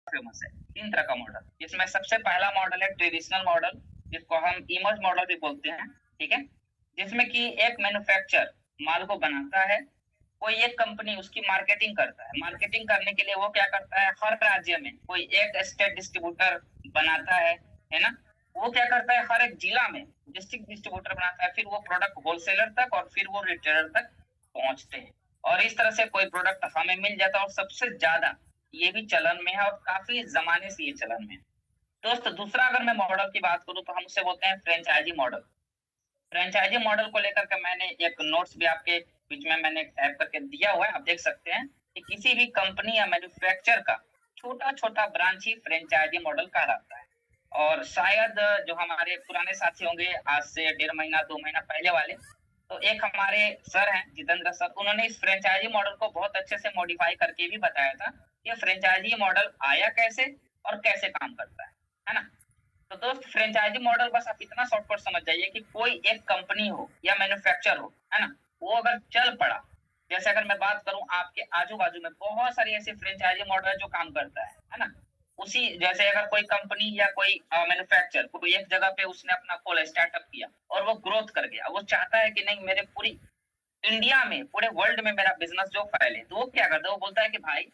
Famous है। 3 तरह का मॉडल, जिसमें सबसे पहला मॉडल है ट्रेडिशनल मॉडल, जिसको हम इमर्ज मॉडल भी बोलते हैं, ठीक है। जिसमें कि एक मैन्युफैक्चर माल को बनाता है, कोई एक कंपनी उसकी मार्केटिंग करता है। मार्केटिंग करने के लिए वो क्या करता है, हर राज्य में कोई एक स्टेट डिस्ट्रीब्यूटर बनाता है ना। वो क्या करता है, हर एक जिला में डिस्ट्रिक्ट डिस्ट्रीब्यूटर बनाता है, फिर वो प्रोडक्ट होलसेलर तक और फिर वो रिटेलर तक पहुंचते हैं। और इस तरह से कोई प्रोडक्ट हमें मिल जाता है, और सबसे ज्यादा ये भी चलन में है और काफी जमाने से ये चलन में है। दोस्त दूसरा अगर मैं मॉडल की बात करूं तो हम उसे बोलते हैं फ्रेंचाइजी मॉडल। फ्रेंचाइजी मॉडल को लेकर के मैंने एक नोट्स भी आपके बीच में मैंने टाइप करके दिया हुआ है, आप देख सकते हैं कि किसी भी कंपनी या मैन्युफैक्चर का छोटा छोटा ब्रांच ही फ्रेंचाइजी मॉडल कहलाता है। और शायद जो हमारे पुराने साथी होंगे आज से 1.5 महीना 2 महीना पहले वाले, तो एक हमारे सर हैं जितेंद्र सर, उन्होंने इस फ्रेंचाइजी मॉडल को बहुत अच्छे से मॉडिफाई करके भी बताया था कि फ्रेंचाइजी मॉडल आया कैसे और कैसे काम करता है ना। तो दोस्त फ्रेंचाइजी मॉडल बस आप इतना शॉर्टकट समझ जाइए कि कोई एक कंपनी हो या मैन्युफैक्चर हो, है ना, वो अगर चल पड़ा, जैसे अगर मैं बात करूं आपके आजू बाजू में बहुत सारी ऐसी फ्रेंचाइजी मॉडल है जो काम करता है ना। उसी जैसे अगर कोई कंपनी या कोई मैन्युफैक्चर कोई एक जगह पे उसने अपना खोला स्टार्टअप किया और वो ग्रोथ कर गया, वो चाहता है कि नहीं मेरे पूरी इंडिया में पूरे वर्ल्ड में मेरा बिजनेस जो फैले, तो वो क्या करता है, वो बोलता है कि भाई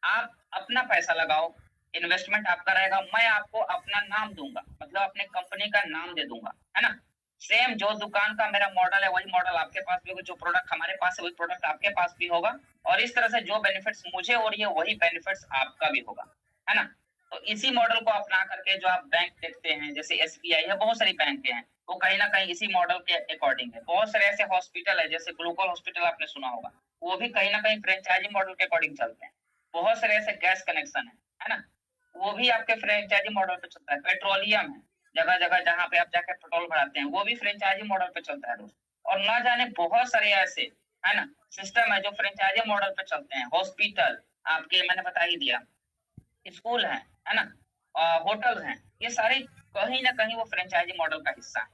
आप अपना पैसा लगाओ, इन्वेस्टमेंट आपका रहेगा, मैं आपको अपना नाम दूंगा, मतलब अपने कंपनी का नाम दे दूंगा, है ना। सेम जो दुकान का मेरा मॉडल है वही मॉडल आपके पास भी होगा, जो प्रोडक्ट हमारे पास है वही प्रोडक्ट आपके पास भी होगा, और इस तरह से जो बेनिफिट्स मुझे हो रही है वही बेनिफिट्स आपका भी होगा, है ना। तो इसी मॉडल को अपना करके जो आप बैंक देखते हैं जैसे एसबीआई है, बहुत सारी बैंक हैं, वो कहीं ना कहीं इसी मॉडल के अकॉर्डिंग है। बहुत सारे ऐसे हॉस्पिटल है जैसे ग्लोबल हॉस्पिटल आपने सुना होगा, वो भी कहीं ना कहीं फ्रेंचाइजी मॉडल के अकॉर्डिंग चलते हैं। बहुत सारे ऐसे गैस कनेक्शन है ना, वो भी आपके फ्रेंचाइजी मॉडल पे चलता है। पेट्रोलियम है, जगह जगह जहाँ पे आप जाके पेट्रोल भराते हैं, वो भी फ्रेंचाइजी मॉडल पे चलता है दोस्त। और ना जाने बहुत सारे ऐसे है ना सिस्टम है जो फ्रेंचाइजी मॉडल पे चलते हैं। हॉस्पिटल आपके मैंने बता ही दिया, स्कूल है ना, होटल हैं, ये सारे कहीं ना कहीं वो फ्रेंचाइजी मॉडल का हिस्सा है।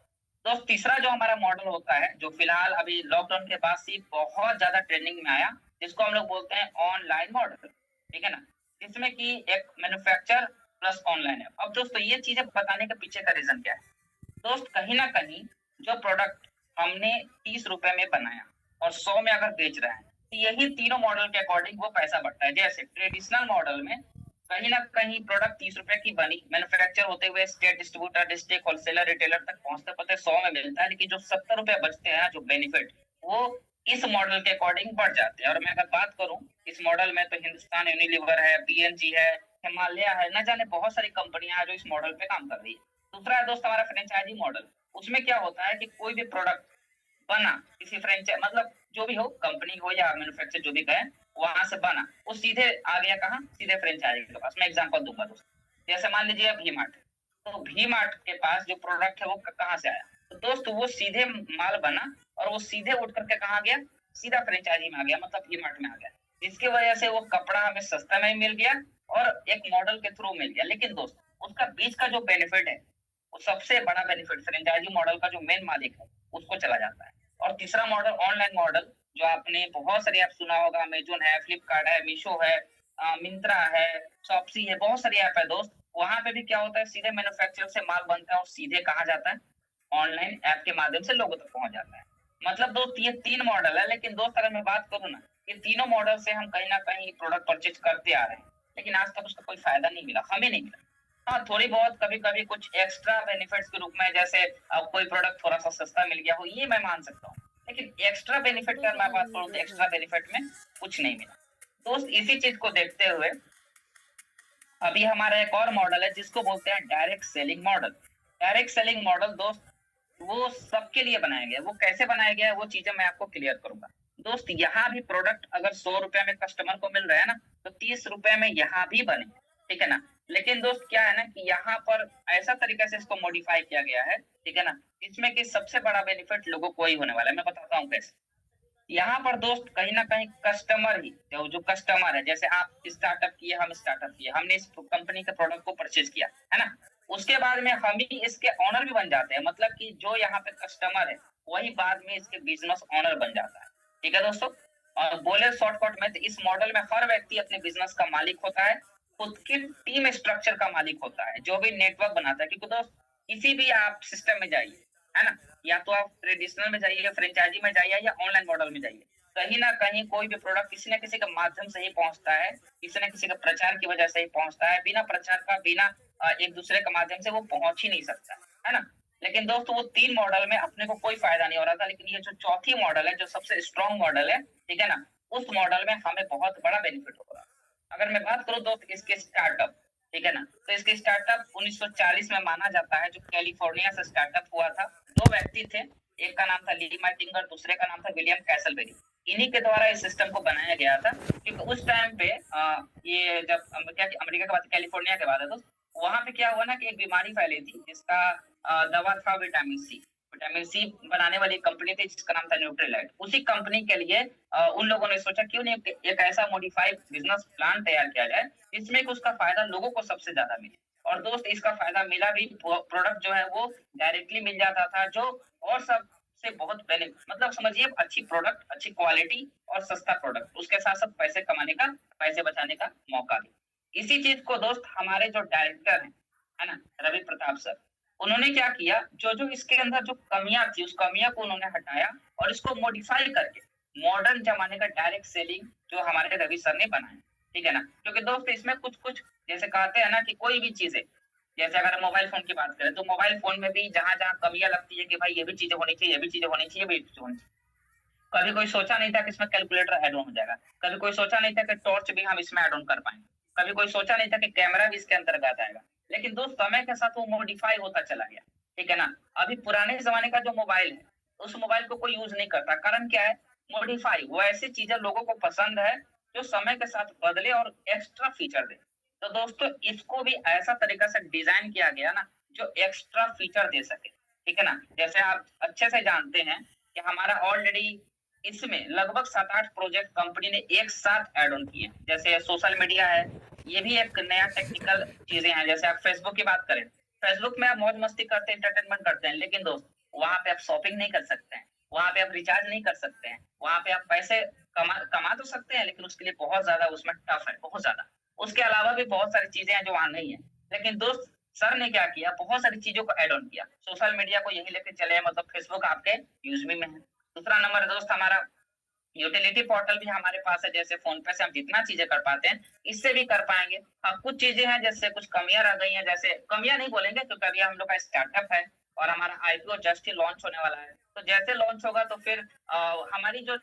दोस्त तीसरा जो हमारा मॉडल होता है, जो फिलहाल अभी लॉकडाउन के बाद से बहुत ज्यादा ट्रेंडिंग में आया, जिसको हम लोग बोलते हैं ऑनलाइन मॉडल, ठीक है ना। जिसमें कि एक मैन्युफैक्चर प्लस ऑनलाइन है। अब दोस्तों ये चीजें बताने के पीछे का रीजन क्या है, दोस्त कहीं ना कहीं जो प्रोडक्ट हमने 30 रुपए में बनाया और 100 में अगर बेच रहे हैं, तो यही तीनों मॉडल के अकॉर्डिंग वो पैसा बढ़ता है। जैसे ट्रेडिशनल मॉडल में कहीं ना कहीं प्रोडक्ट 30 रुपए की बनी, मैन्युफैक्चर होते हुए state distributor district wholesaler retailer तक पहुंचते पहुंचते 100 में मिलता है, लेकिन जो 70 रुपए बचते हैं ना जो बेनिफिट, वो इस मॉडल के अकॉर्डिंग बढ़ जाते हैं। और मैं अगर बात करूं इस मॉडल में, तो हिंदुस्तान यूनिलीवर है, पीएनजी है, हिमालय है, न जाने बहुत सारी कंपनियां हैं जो इस मॉडल पे काम कर रही है। दूसरा है दोस्त हमारा फ्रेंचाइजी मॉडल। उसमें क्या होता है कि कोई भी प्रोडक्ट बना किसी फ्रेंचाइज मतलब जो भी हो कंपनी हो या मैन्युफैक्चर जो भी कहे, वहां से बना वो सीधे आ गया कहाँ, सीधे फ्रेंचाइजी के पास। मैं एग्जांपल दूंगा दोस्त, जैसे मान लीजिए वी मार्ट, तो वी मार्ट के पास जो प्रोडक्ट है वो कहाँ से आया, तो दोस्त वो सीधे माल बना और वो सीधे उठ करके कहाँ गया, सीधा फ्रेंचाइजी में आ गया, मतलब वी मार्ट में आ गया। इसकी वजह से वो कपड़ा हमें सस्ता में मिल गया और एक मॉडल के थ्रू मिल गया। लेकिन दोस्त उसका बीच का जो बेनिफिट है, वो सबसे बड़ा बेनिफिट फ्रेंचाइजी मॉडल का जो मेन मालिक है उसको चला जाता है। और तीसरा मॉडल ऑनलाइन मॉडल, जो आपने बहुत सारे ऐप सुना होगा, अमेजोन है, फ्लिपकार्ट है, मीशो है, मिंत्रा है, शॉप्सी है, बहुत सारी ऐप है दोस्त। वहां पे भी क्या होता है, सीधे मैन्युफैक्चरर से माल बनता है और सीधे कहाँ जाता है, ऑनलाइन ऐप के माध्यम से लोगों तक पहुंच जाता है। मतलब दोस्त ये 3 मॉडल है, लेकिन दोस्त अगर मैं बात करूँ ना, ये तीनों मॉडल से हम कहीं ना कहीं प्रोडक्ट परचेज करते आ रहे हैं, लेकिन आज तक उसका कोई फायदा नहीं मिला, हमें नहीं मिला। हाँ थोड़ी बहुत कभी कभी कुछ एक्स्ट्रा बेनिफिट्स के रूप में, जैसे अब कोई प्रोडक्ट थोड़ा सा सस्ता मिल गया हो, ये मैं मान सकता हूँ, लेकिन एक्स्ट्रा बेनिफिट की अगर मैं बात करूँ तो एक्स्ट्रा बेनिफिट में कुछ नहीं मिला। दोस्त इसी चीज को देखते हुए अभी हमारा एक और मॉडल है जिसको बोलते हैं direct selling model. Direct selling model दोस्त वो सबके लिए बनाया गया है। वो कैसे बनाया गया है वो चीजें मैं आपको क्लियर करूंगा। दोस्त यहाँ भी प्रोडक्ट अगर 100 रुपए में कस्टमर को मिल रहा है ना, तो 30 रुपए में यहाँ भी बने, ठीक है ना। लेकिन दोस्त क्या है ना कि यहाँ पर ऐसा तरीके से इसको मॉडिफाई किया गया है, ठीक है ना, इसमें कि सबसे बड़ा बेनिफिट लोगों को ही होने वाला है। मैं बताता हूँ कैसे। यहाँ पर दोस्त कहीं ना कहीं कस्टमर ही जो कस्टमर है, जैसे आप स्टार्टअप किए, हम स्टार्टअप किए, हमने इस कंपनी के प्रोडक्ट को परचेज किया, है ना, उसके बाद में हम ही इसके ऑनर भी बन जाते हैं। मतलब कि जो यहाँ पे कस्टमर है वही बाद में इसके बिजनेस ऑनर बन जाता है, ठीक है दोस्तों। और बोले शॉर्टकट में, तो इस मॉडल में हर व्यक्ति अपने बिजनेस का मालिक होता है, खुद की टीम स्ट्रक्चर का मालिक होता है, जो भी नेटवर्क बनाता है। क्योंकि दोस्त किसी भी आप सिस्टम में जाइए, है ना, या तो आप ट्रेडिशनल में जाइए, फ्रेंचाइजी में जाइए या ऑनलाइन मॉडल में जाइए, कहीं ना कहीं कोई भी प्रोडक्ट किसी न किसी के माध्यम से ही पहुंचता है, किसी न किसी के प्रचार की वजह से ही पहुंचता है। बिना प्रचार का, बिना एक दूसरे के माध्यम से वो पहुंच ही नहीं सकता, है ना। लेकिन दोस्तों वो 3 मॉडल में अपने को कोई फायदा नहीं हो रहा था, लेकिन ये जो चौथी मॉडल है, जो सबसे स्ट्रॉन्ग मॉडल है, ठीक है ना, उस मॉडल में हमें बहुत बड़ा बेनिफिट हो रहा है। अगर मैं बात करूं दोस्त इसके स्टार्टअप, ठीक है ना, तो इसके स्टार्टअप 1940 में माना जाता है, जो कैलिफोर्निया से स्टार्टअप हुआ था। 2 व्यक्ति थे, एक का नाम था ली मार्टिंगर, दूसरे का नाम था विलियम कैसलबेरी। इन्हीं के द्वारा इस सिस्टम को बनाया गया था। क्योंकि उस टाइम पे ये जब क्या अमेरिका के बाद कैलिफोर्निया के बाद है, तो वहां पे क्या हुआ ना कि एक बीमारी फैली थी, जिसका दवा था विटामिन सी। विटामिन सी बनाने वाली कंपनी थी, जिसका नाम था न्यूट्रीलाइट। उसी कंपनी के लिए उन लोगों ने सोचा क्यों नहीं एक ऐसा मॉडिफाइड बिजनेस प्लान तैयार किया जाए, जिसमें कि उसका फायदा लोगों को सबसे ज्यादा मिले। और दोस्त इसका फायदा मिला भी, प्रोडक्ट जो है वो डायरेक्टली मिल जाता था, जो और सब से बहुत पहले, मतलब समझिए अच्छी प्रोडक्ट, अच्छी क्वालिटी और सस्ता प्रोडक्ट, उसके साथ साथ पैसे कमाने का, पैसे बचाने का मौका भी। इसी चीज को दोस्त हमारे जो डायरेक्टर हैं, है ना, रवि प्रताप सर, उन्होंने क्या किया, जो जो इसके अंदर जो कमियां थी, उस कमियां को उन्होंने हटाया और इसको मॉडिफाई करके मॉडर्न जमाने का डायरेक्ट सेलिंग जो हमारे रवि सर ने बनाया, ठीक है ना। क्योंकि दोस्त इसमें कुछ कुछ जैसे कहते हैं ना कि कोई भी चीज है, जैसे अगर मोबाइल फोन की बात करें, तो मोबाइल फोन में भी जहां जहां कमियां लगती है कि भाई ये भी चीजें होनी चाहिए, ये भी चीजें होनी चाहिए, ये भी चीजें होनी चाहिए। कभी कोई सोचा नहीं था कि इसमें कैलकुलेटर ऐड ऑन हो जाएगा, कभी कोई सोचा नहीं था कि टॉर्च भी हम इसमें ऐड ऑन कर पाएंगे, कभी कोई सोचा नहीं था कि कैमरा भी इसके अंतर्गत आएगा। लेकिन दोस्त समय के साथ वो मॉडिफाई होता चला गया, ठीक है ना। अभी पुराने जमाने का जो मोबाइल है, उस मोबाइल को कोई यूज नहीं करता, कारण क्या है, मॉडिफाई, वो ऐसी चीजें लोगों को पसंद है जो समय के साथ बदले और एक्स्ट्रा फीचर दे। तो दोस्तों इसको भी ऐसा तरीका से डिजाइन किया गया ना, जो एक्स्ट्रा फीचर दे सके, ठीक है ना। जैसे आप अच्छे से जानते हैं कि हमारा ऑलरेडी इसमें लगभग 7-8 प्रोजेक्ट कंपनी ने एक साथ ऐड ऑन किए हैं। जैसे सोशल मीडिया है, ये भी एक नया टेक्निकल चीजें हैं। जैसे आप फेसबुक की बात करें, फेसबुक में आप मौज मस्ती करते हैं, एंटरटेनमेंट करते हैं, लेकिन दोस्त वहां पे आप शॉपिंग नहीं कर सकते हैं, वहां पे आप रिचार्ज नहीं कर सकते हैं, वहां पे आप पैसे कमा तो सकते हैं, लेकिन उसके लिए बहुत ज्यादा उसमें टफ है, बहुत ज्यादा। उसके अलावा भी बहुत सारी चीजें हैं जो वहां नहीं है। लेकिन दोस्त सर ने क्या किया, बहुत सारी चीजों को ऐड ऑन किया, सोशल मीडिया को यही लेके चले, मतलब फेसबुक आपके यूज में है। दूसरा नंबर दोस्त हमारा यूटिलिटी पोर्टल भी हमारे पास है। जैसे फोन पे से हम जितना चीजें कर पाते हैं, इससे भी कर पाएंगे। हाँ कुछ चीजें हैं, जैसे कुछ कमियां रह गई हैं, जैसे कमियां नहीं बोलेंगे क्योंकि अभी हम लोग का स्टार्टअप है और हमारा आईपीओ जस्ट ही लॉन्च होने वाला है। तो जैसे लॉन्च होगा तो फिर हमारी जो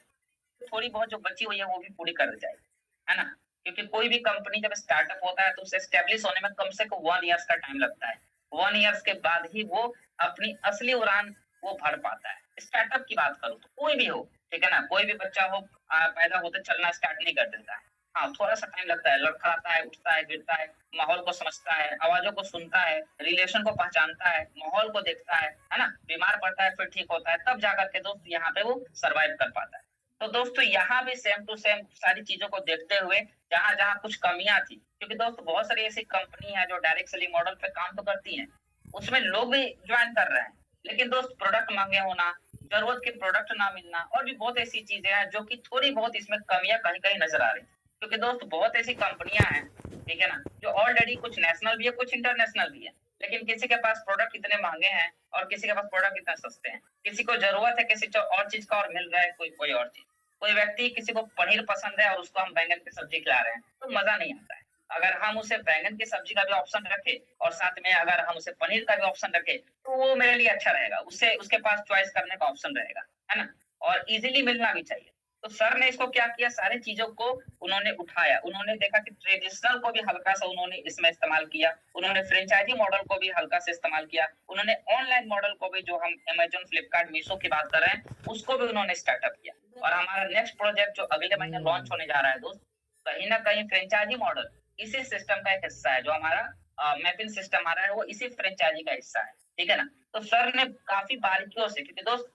थोड़ी बहुत जो बची हुई है वो भी पूरी कर दी जाएगी, है ना। क्योंकि कोई भी कंपनी जब स्टार्टअप होता है तो उसे स्टेब्लिश होने में कम से कम 1 ईयर्स का टाइम लगता है। 1 ईयर्स के बाद ही वो अपनी असली उड़ान वो भर पाता है। स्टार्टअप की बात करूँ तो कोई भी हो, ठीक है ना, कोई भी बच्चा हो, पैदा होते चलना स्टार्ट नहीं कर देता है। हाँ थोड़ा सा टाइम लगता है, लड़खड़ाता है, उठता है, गिरता है, माहौल को समझता है, आवाजों को सुनता है, रिलेशन को पहचानता है, माहौल को देखता है ना, बीमार पड़ता है, फिर ठीक होता है, तब जाकर के दोस्त यहाँ पे वो सर्वाइव कर पाता है। तो दोस्तों यहाँ भी सेम टू सेम सारी चीजों को देखते हुए, जहां जहां कुछ कमियां थी, क्योंकि दोस्त बहुत सारी ऐसी कंपनी है जो डायरेक्ट सेलिंग मॉडल पे काम तो करती हैं, उसमें लोग भी ज्वाइन कर रहे हैं, लेकिन दोस्त प्रोडक्ट महंगे होना, जरूरत के प्रोडक्ट ना मिलना, और भी बहुत ऐसी चीजें हैं जो कि थोड़ी बहुत इसमें कमियां कहीं कहीं नजर आ रही। क्योंकि दोस्त बहुत ऐसी कंपनियां हैं, ठीक है ना, जो ऑलरेडी कुछ नेशनल भी है, कुछ इंटरनेशनल भी है, लेकिन किसी के पास प्रोडक्ट इतने महंगे हैं और किसी के पास प्रोडक्ट इतने सस्ते हैं। किसी को जरूरत है किसी और चीज का और मिल रहा है कोई कोई और चीज। कोई व्यक्ति, किसी को पनीर पसंद है और उसको हम बैंगन की सब्जी खिला रहे हैं, तो मजा नहीं आता है। अगर हम उसे बैंगन की सब्जी का भी ऑप्शन रखे और साथ में अगर हम उसे पनीर का भी ऑप्शन रखे, तो वो मेरे लिए अच्छा रहेगा, उससे उसके पास चॉइस करने का ऑप्शन रहेगा, है ना। और इजीली मिलना भी चाहिए। तो सर ने इसको क्या किया, सारी चीजों को उन्होंने उठाया, उन्होंने देखा कि ट्रेडिशनल को भी हल्का सा उन्होंने इसमें इस्तेमाल किया, उन्होंने फ्रेंचाइजी मॉडल को भी हल्का से इस्तेमाल किया, उन्होंने ऑनलाइन मॉडल को भी, जो हम अमेजोन, फ्लिपकार्ट, मीशो की बात कर रहे हैं, उसको भी उन्होंने स्टार्टअप किया। और हमारा नेक्स्ट प्रोजेक्ट जो अगले महीने लॉन्च होने जा रहा है दोस्त, कहीं ना कहीं फ्रेंचाइजी मॉडल इसी सिस्टम का एक हिस्सा है। जो हमारा मैपिंग सिस्टम आ रहा है वो इसी फ्रेंचाइजी का हिस्सा है, ठीक है ना। तो सर ने काफी बारीकियों से, क्योंकि दोस्त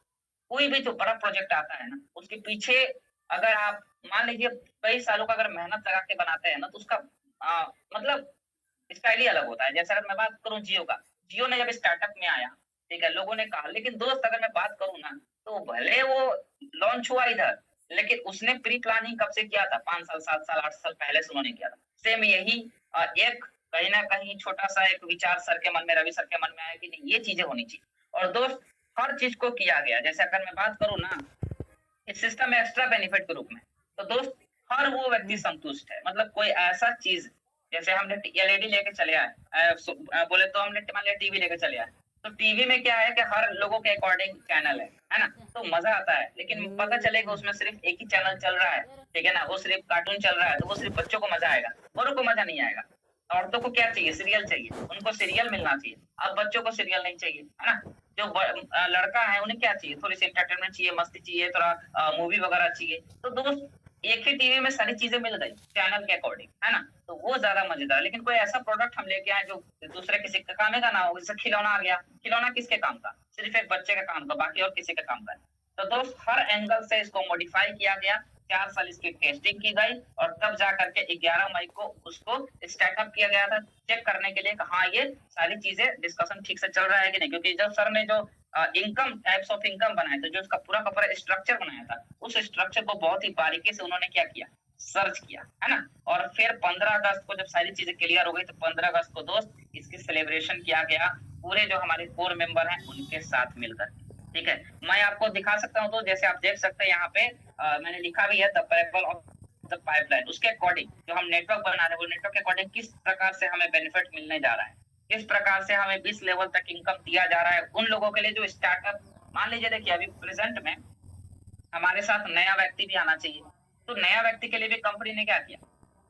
कोई भी जो बड़ा प्रोजेक्ट आता है ना, उसके पीछे अगर आप मान लीजिए कई सालों का अगर मेहनत लगा के बनाते हैं ना, तो उसका मतलब स्टाइल ही अलग होता है। जैसे अगर मैं बात करूं जियो का, जियो ने जब स्टार्टअप में आया, ठीक है, लोगों ने कहा, लेकिन दोस्त अगर मैं बात करूं ना, तो भले वो लॉन्च हुआ इधर, लेकिन उसने प्री प्लानिंग कब से किया था, 5 साल, 7 साल, 8 साल पहले से उन्होंने किया था। सेम यही एक कहीं ना कहीं छोटा सा एक विचार सर के मन में, रवि सर के मन में आया कि नहीं ये चीजें होनी चाहिए। और दोस्त हर चीज को किया गया। जैसे अगर मैं बात करूँ ना इस सिस्टम में एक्स्ट्रा बेनिफिट के रूप में, तो दोस्त हर वो व्यक्ति संतुष्ट है। मतलब कोई ऐसा चीज, जैसे हमने एलईडी लेके चले आए, बोले तो हमने मान लिया टीवी लेके चले आए, तो टीवी में क्या है कि हर लोगों के अकॉर्डिंग चैनल है ना, तो मजा आता है। लेकिन पता चलेगा उसमें सिर्फ एक ही चैनल चल रहा है, ठीक है ना, वो सिर्फ कार्टून चल रहा है, तो वो सिर्फ बच्चों को मजा आएगा, बड़ों को मजा नहीं आएगा। औरतों को क्या चाहिए, सीरियल चाहिए, उनको सीरियल मिलना चाहिए। अब बच्चों को सीरियल नहीं चाहिए, है ना। जो लड़का है उन्हें क्या चाहिए, थोड़ी सी एंटरटेनमेंट चाहिए, मस्ती चाहिए, थोड़ा मूवी वगैरह चाहिए। तो दोस्त एक ही टीवी में सारी चीजें मिल गई चैनल के अकॉर्डिंग, है ना, तो वो ज्यादा मजेदार। लेकिन कोई ऐसा प्रोडक्ट हम लेके आए जो दूसरे किसी के काम का ना हो, जैसे खिलौना आ गया, खिलौना किसके काम का, सिर्फ एक बच्चे का काम का, बाकी और किसी का काम का है। तो दोस्त हर एंगल से इसको मॉडिफाई किया गया, 4 साल इसकी टेस्टिंग की गई, और तब जा करके 11 मई को उसको स्टार्टअप किया गया था, चेक करने के लिए कि हाँ ये सारी चीजें डिस्कशन ठीक से चल रहा है कि नहीं। क्योंकि जब सर ने जो इनकम टाइप्स ऑफ इनकम बनाए थे, जो उसका पूरा का पूरा स्ट्रक्चर बनाया था, उस स्ट्रक्चर को बहुत ही बारीकी से उन्होंने क्या किया, सर्च किया, है ना। और फिर 15 अगस्त को जब सारी चीजें क्लियर हो गई, तो 15 अगस्त को दोस्त इसकी सेलिब्रेशन किया गया पूरे जो हमारे कोर मेंबर हैं उनके साथ मिलकर, ठीक है। मैं आपको दिखा सकता हूँ, तो जैसे आप देख सकते हैं यहाँ पे मैंने लिखा भी है the parable of the pipeline. उसके अकॉर्डिंग जो हम नेटवर्क बना रहे हैं, वो नेटवर्क के अकॉर्डिंग किस प्रकार से हमें बेनिफिट मिलने जा रहा है, किस प्रकार से हमें 20 लेवल तक इनकम दिया जा रहा है उन लोगों के लिए जो स्टार्टअप। मान लीजिए देखिए अभी प्रेजेंट में हमारे साथ नया व्यक्ति भी आना चाहिए, तो नया व्यक्ति के लिए भी कंपनी ने क्या किया,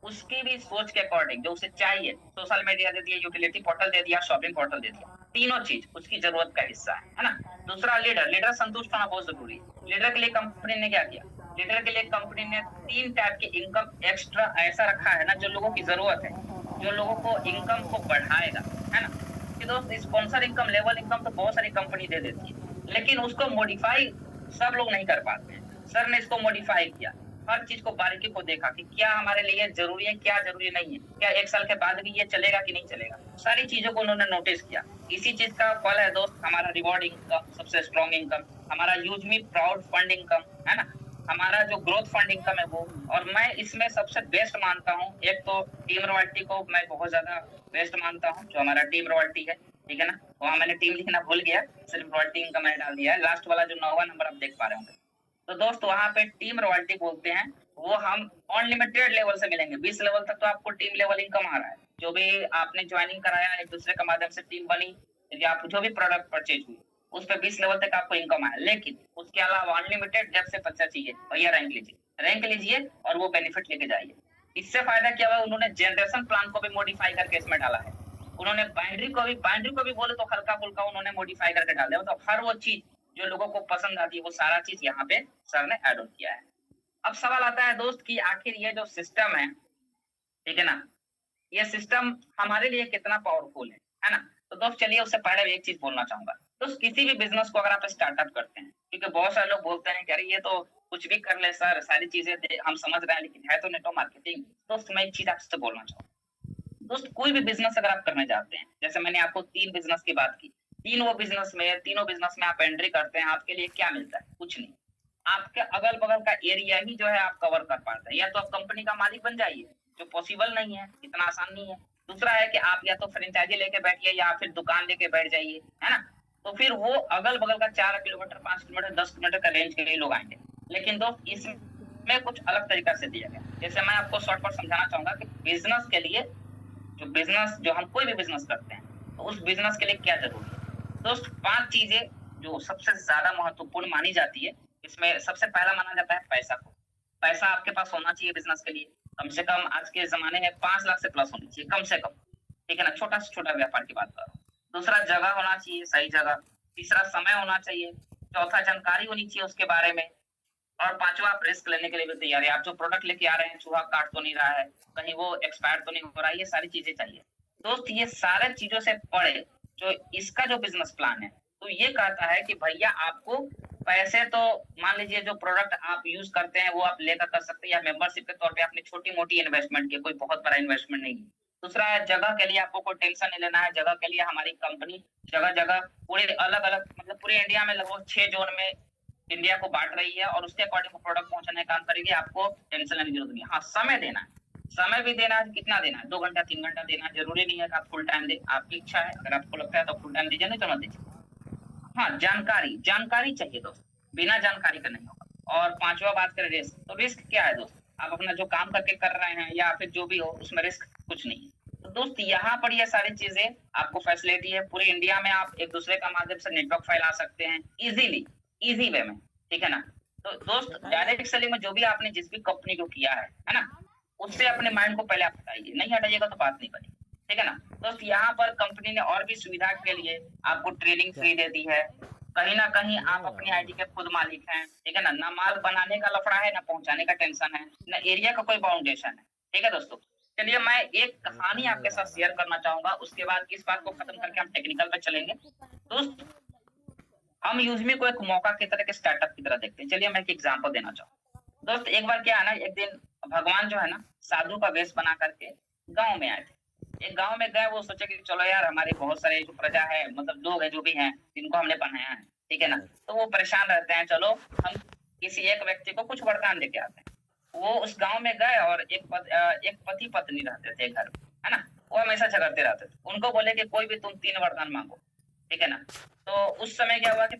उसकी भी सोच के अकॉर्डिंग जो उसे चाहिए, सोशल मीडिया दे दिया, यूटिलिटी पोर्टल दे दिया, शॉपिंग पोर्टल दे दिया, तीनों चीज उसकी जरूरत का हिस्सा है ना। दूसरा लीडर, लीडर संतुष्ट होना बहुत जरूरी है। लीडर के लिए कंपनी ने क्या किया, लीडर के लिए कंपनी ने 3 टाइप की इनकम एक्स्ट्रा ऐसा रखा है ना, जो लोगों की जरूरत है, जो लोगों को इनकम को बढ़ाएगा, है ना। कि दोस्त स्पॉन्सर इनकम, लेवल इनकम तो बहुत सारी कंपनी दे देती है, लेकिन उसको मॉडिफाई सब लोग नहीं कर पाते हैं। सर ने इसको मॉडिफाई किया, हर चीज को बारीकी को देखा कि क्या हमारे लिए जरूरी है, क्या जरूरी नहीं है, क्या 1 साल के बाद भी ये चलेगा कि नहीं चलेगा, सारी चीजों को उन्होंने नोटिस किया। इसी चीज का फल है दोस्त हमारा रिवॉर्ड इनकम, सबसे स्ट्रॉन्ग इनकम, हमारा use me proud fund income, है ना, हमारा जो ग्रोथ फंड इनकम है वो। और मैं इसमें सबसे बेस्ट मानता हूँ, एक तो टीम रॉयल्टी को मैं बहुत ज्यादा बेस्ट मानता हूँ, जो हमारा टीम रॉयल्टी है, ठीक है ना। वहां मैंने टीम लिखना भूल गया, सिर्फ रॉयल्टी इनकम मैंने डाल दिया है, लास्ट वाला जो 9वां नंबर आप देख पा रहे होंगे। तो दोस्त वहां पे टीम रॉयल्टी बोलते हैं, वो हम अनलिमिटेड लेवल से मिलेंगे, 20 लेवल तक तो आपको टीम लेवल इनकम आ रहा है। जो भी आपने ज्वाइनिंग कराया, एक दूसरे के माध्यम से टीम बनी, यदि आप जो भी प्रोडक्ट परचेज हुई उस पर 20 लेवल तक आपको इनकम आया। लेकिन उसके अलावा अनलिमिटेड जब से बच्चा चाहिए भैया रैंक लीजिए और वो बेनिफिट लेके जाइए। इससे फायदा क्या हुआ, उन्होंने जनरेशन प्लान को भी मॉडिफाई करके इसमें डाला है। उन्होंने बाइंड्री को भी बोले तो हल्का फुल्का उन्होंने मॉडिफाई करके डाल दिया। मतलब हर वो चीज जो लोगों को पसंद आती है वो सारा चीज यहाँ पे सर ने ऐड ऑन किया है। अब सवाल आता है दोस्त कि आखिर ये जो सिस्टम है, ठीक है ना, ये सिस्टम हमारे लिए कितना पावरफुल है ना। तो दोस्त चलिए उससे पहले एक चीज बोलना चाहूंगा, तो किसी भी बिजनेस को अगर आप स्टार्टअप करते हैं, क्योंकि बहुत सारे लोग बोलते हैं कि अरे ये तो कुछ भी कर ले सर, सारी चीजें हम समझ रहे हैं, लेकिन है तो नेटवर्क मार्केटिंग। दोस्त मैं एक चीज आपसे बोलना चाहूंगा, दोस्त कोई भी बिजनेस अगर आप करने जाते हैं, जैसे मैंने आपको 3 बिजनेस की बात की, तीनों बिजनेस में आप एंट्री करते हैं, आपके लिए क्या मिलता है, कुछ नहीं। आपके अगल बगल का एरिया ही जो है आप कवर कर पाते हैं। या तो आप कंपनी का मालिक बन जाइए, जो पॉसिबल नहीं है, इतना आसान नहीं है। दूसरा है कि आप या तो फ्रेंचाइजी लेके बैठिए या फिर दुकान लेके बैठ जाइए, है ना। तो फिर वो अगल बगल का 4 किलोमीटर, 5 किलोमीटर, 10 किलोमीटर का रेंज के लिए लोग आएंगे। लेकिन दोस्त इसमें कुछ अलग तरीका से दिया गया। जैसे मैं आपको शॉर्ट समझाना चाहूंगा कि बिजनेस के लिए, जो हम कोई भी बिजनेस करते हैं, तो उस बिजनेस के लिए क्या जरूरी है दोस्त, 5 चीजें जो सबसे ज्यादा महत्वपूर्ण मानी जाती है। इसमें सबसे पहला माना जाता है पैसा को। पैसा आपके पास होना चाहिए बिजनेस के लिए, कम से कम आज के जमाने में 5 लाख से प्लस होनी चाहिए, कम से कम, ठीक है ना, छोटा से छोटा व्यापार की बात कर रहा हूँ। दूसरा जगह होना चाहिए, सही जगह। तीसरा समय होना चाहिए। चौथा जानकारी होनी चाहिए उसके बारे में। और पांचवा आप रिस्क लेने के लिए भी तैयार है। आप जो प्रोडक्ट लेके आ रहे हैं चूहा काट तो नहीं रहा है, कहीं वो एक्सपायर तो नहीं हो रहा है, ये सारी चीजें चाहिए दोस्त। ये सारे चीजों से पढ़े जो इसका जो बिजनेस प्लान है, तो ये कहता है कि भैया आपको पैसे तो, मान लीजिए जो प्रोडक्ट आप यूज करते हैं वो आप लेकर कर सकते हैं, या मेंबरशिप के तौर पे आपने छोटी मोटी इन्वेस्टमेंट की, कोई बहुत बड़ा इन्वेस्टमेंट नहीं है। दूसरा है जगह के लिए आपको कोई टेंशन नहीं लेना है। जगह के लिए हमारी कंपनी जगह जगह पूरे अलग अलग, मतलब पूरे इंडिया में लगभग 6 जोन में इंडिया को बांट रही है, और उसके अकॉर्डिंग प्रोडक्ट पहुंचाने का काम करेगी, आपको टेंशन लेने की जरूरत नहीं। हाँ, समय देना है, समय भी देना है, कितना देना है, 2 घंटा 3 घंटा देना है, जरूरी नहीं है कि आप फुल टाइम दें, आपकी इच्छा है, अगर आपको लगता है तो फुल टाइम दीजिए, नहीं तो मत दीजिए। हाँ, जानकारी जानकारी चाहिए दोस्त, बिना जानकारी का नहीं होगा। और पांचवा बात करें रिस्क, तो रिस्क क्या है दोस्त, आप अपना जो काम करके कर रहे हैं या फिर जो भी हो उसमें रिस्क कुछ नहीं है। तो दोस्त यहाँ पर ये सारी चीजें आपको फैसिलिटी है, पूरे इंडिया में आप एक दूसरे का माध्यम से नेटवर्क फैला सकते हैं इजीली, इजी वे में, ठीक है ना। तो दोस्त डायरेक्ट सेलिंग में जो भी आपने जिस भी कंपनी को किया है ना, उससे अपने माइंड को पहले आप हटाइए, नहीं हटाइएगा तो बात नहीं बनी, ठीक है ना। दोस्त यहाँ पर कंपनी ने और भी सुविधा के लिए आपको ट्रेनिंग फ्री दे दी है, कहीं ना कहीं आप अपनी आईडी के खुद मालिक हैं, ठीक है ना, ना माल बनाने का लफड़ा है, ना पहुंचाने का टेंशन है, ना एरिया का कोई बाउंडेशन है, ठीक है दोस्तों। चलिए मैं एक कहानी आपके साथ शेयर करना चाहूंगा, उसके बाद इस बात को खत्म करके हम टेक्निकल पे चलेंगे। दोस्त हम यूजमी को एक मौका की तरह के स्टार्टअप की तरह देखते हैं। चलिए मैं एक एग्जांपल देना चाहूँ दोस्त। एक बार क्या है ना, एक दिन भगवान जो है ना साधु का वेश बना करके गांव में आए थे। एक गांव में गए, वो सोचे कि चलो यार हमारे बहुत सारे जो प्रजा है, मतलब लोग हैं जो भी हैं जिनको हमने बनाया है, ठीक है ना, तो वो परेशान रहते हैं, चलो हम किसी एक व्यक्ति को कुछ वरदान देके आते हैं। वो उस गांव में गए और एक पति पत्नी रहते थे घर में, है ना, वो हमेशा झगड़ते रहते थे। उनको बोले कि कोई भी तुम 3 वरदान मांगो, ठीक है ना। तो उस समय क्या हुआ कि